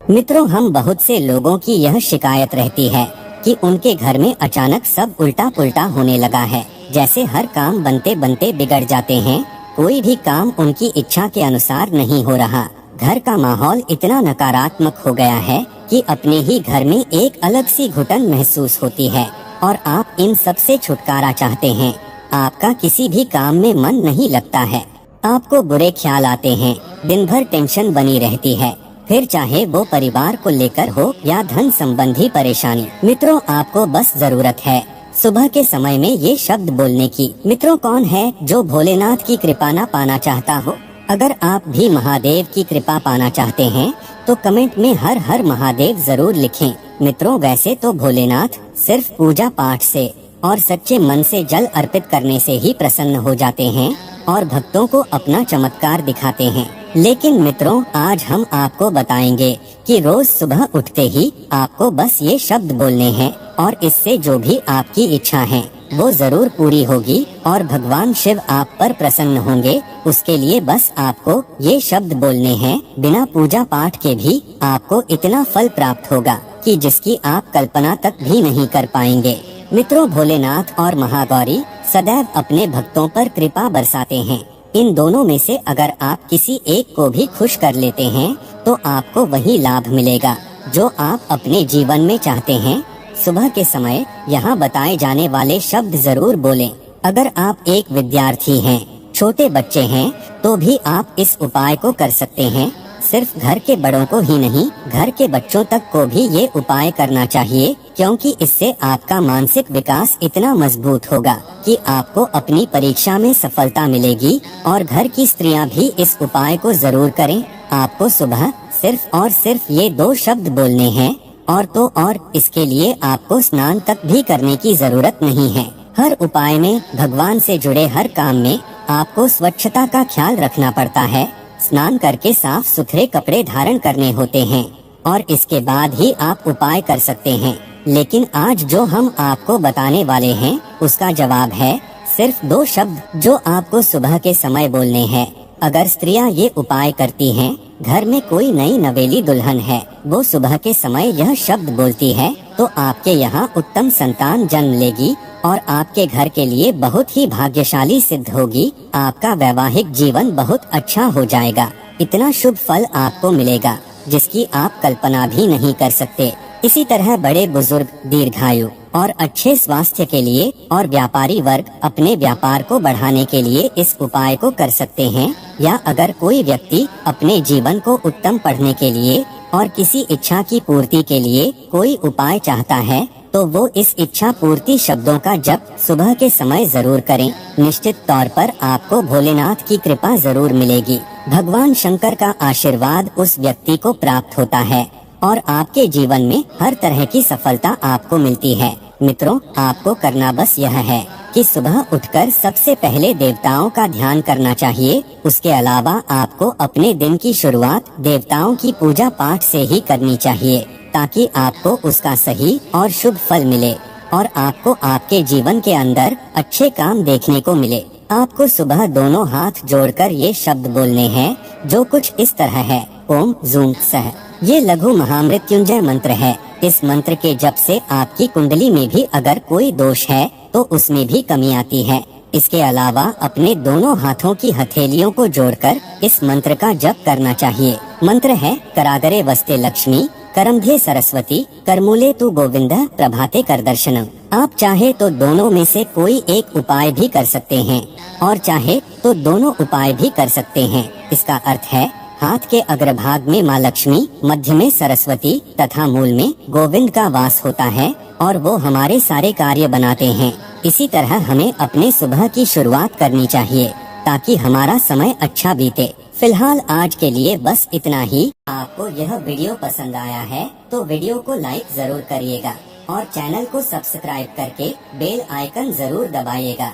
मित्रों, हम बहुत से लोगों की यह शिकायत रहती है कि उनके घर में अचानक सब उल्टा पुल्टा होने लगा है। जैसे हर काम बनते बनते बिगड़ जाते हैं। कोई भी काम उनकी इच्छा के अनुसार नहीं हो रहा। घर का माहौल इतना नकारात्मक हो गया है कि अपने ही घर में एक अलग सी घुटन महसूस होती है और आप इन सब से छुटकारा चाहते हैं। आपका किसी भी काम में मन नहीं लगता है। आपको बुरे ख्याल आते हैं। दिन भर टेंशन बनी रहती है, फिर चाहे वो परिवार को लेकर हो या धन संबंधी परेशानी। मित्रों, आपको बस जरूरत है सुबह के समय में ये शब्द बोलने की। मित्रों, कौन है जो भोलेनाथ की कृपा न पाना चाहता हो? अगर आप भी महादेव की कृपा पाना चाहते हैं तो कमेंट में हर हर महादेव जरूर लिखें। मित्रों, वैसे तो भोलेनाथ सिर्फ पूजा पाठ से और सच्चे मन से जल अर्पित करने से ही प्रसन्न हो जाते हैं और भक्तों को अपना चमत्कार दिखाते हैं। लेकिन मित्रों, आज हम आपको बताएंगे कि रोज सुबह उठते ही आपको बस ये शब्द बोलने हैं और इससे जो भी आपकी इच्छा है वो जरूर पूरी होगी और भगवान शिव आप पर प्रसन्न होंगे। उसके लिए बस आपको ये शब्द बोलने हैं। बिना पूजा पाठ के भी आपको इतना फल प्राप्त होगा कि जिसकी आप कल्पना तक भी नहीं कर पाएंगे। मित्रों, भोलेनाथ और महागौरी सदैव अपने भक्तों पर कृपा बरसाते हैं। इन दोनों में से अगर आप किसी एक को भी खुश कर लेते हैं तो आपको वही लाभ मिलेगा जो आप अपने जीवन में चाहते हैं। सुबह के समय यहाँ बताए जाने वाले शब्द जरूर बोलें। अगर आप एक विद्यार्थी हैं, छोटे बच्चे हैं, तो भी आप इस उपाय को कर सकते हैं। सिर्फ घर के बड़ों को ही नहीं, घर के बच्चों तक को भी ये उपाय करना चाहिए, क्योंकि इससे आपका मानसिक विकास इतना मजबूत होगा कि आपको अपनी परीक्षा में सफलता मिलेगी। और घर की स्त्रियां भी इस उपाय को जरूर करें। आपको सुबह सिर्फ और सिर्फ ये 2 शब्द बोलने हैं और इसके लिए आपको स्नान तक भी करने की जरूरत नहीं है। हर उपाय में, भगवान से जुड़े हर काम में आपको स्वच्छता का ख्याल रखना पड़ता है। स्नान करके साफ सुथरे कपड़े धारण करने होते हैं और इसके बाद ही आप उपाय कर सकते हैं। लेकिन आज जो हम आपको बताने वाले हैं उसका जवाब है सिर्फ 2 शब्द जो आपको सुबह के समय बोलने हैं। अगर स्त्रियां ये उपाय करती हैं, घर में कोई नई नवेली दुल्हन है, वो सुबह के समय यह शब्द बोलती है तो आपके यहाँ उत्तम संतान जन्म लेगी और आपके घर के लिए बहुत ही भाग्यशाली सिद्ध होगी। आपका वैवाहिक जीवन बहुत अच्छा हो जाएगा। इतना शुभ फल आपको मिलेगा जिसकी आप कल्पना भी नहीं कर सकते। इसी तरह बड़े बुजुर्ग दीर्घायु और अच्छे स्वास्थ्य के लिए और व्यापारी वर्ग अपने व्यापार को बढ़ाने के लिए इस उपाय को कर सकते हैं। या अगर कोई व्यक्ति अपने जीवन को उत्तम पढ़ने के लिए और किसी इच्छा की पूर्ति के लिए कोई उपाय चाहता है तो वो इस इच्छा पूर्ति शब्दों का जप सुबह के समय जरूर करें। निश्चित तौर पर आपको भोलेनाथ की कृपा जरूर मिलेगी। भगवान शंकर का आशीर्वाद उस व्यक्ति को प्राप्त होता है और आपके जीवन में हर तरह की सफलता आपको मिलती है। मित्रों, आपको करना बस यह है कि सुबह उठकर सबसे पहले देवताओं का ध्यान करना चाहिए। उसके अलावा आपको अपने दिन की शुरुआत देवताओं की पूजा पाठ से ही करनी चाहिए ताकि आपको उसका सही और शुभ फल मिले और आपको आपके जीवन के अंदर अच्छे काम देखने को मिले। आपको सुबह दोनों हाथ जोड़कर ये शब्द बोलने हैं जो कुछ इस तरह है। ओम जूं सह। ये लघु महामृत्युंजय मंत्र है। इस मंत्र के जप से आपकी कुंडली में भी अगर कोई दोष है तो उसमें भी कमी आती है। इसके अलावा अपने दोनों हाथों की हथेलियों को जोड़कर इस मंत्र का जप करना चाहिए। मंत्र है करागरे वस्ते लक्ष्मी, करमध्ये सरस्वती, करमूले तु गोविंद, प्रभाते कर दर्शनम। आप चाहे तो दोनों में से कोई एक उपाय भी कर सकते हैं और चाहे तो दोनों उपाय भी कर सकते हैं। इसका अर्थ है हाथ के अग्रभाग में माँ लक्ष्मी, मध्य में सरस्वती तथा मूल में गोविंद का वास होता है और वो हमारे सारे कार्य बनाते हैं। इसी तरह हमें अपने सुबह की शुरुआत करनी चाहिए ताकि हमारा समय अच्छा बीते। फिलहाल आज के लिए बस इतना ही। आपको यह वीडियो पसंद आया है तो वीडियो को लाइक जरूर करिएगा और चैनल को सब्सक्राइब करके बेल आइकन जरूर दबाइएगा।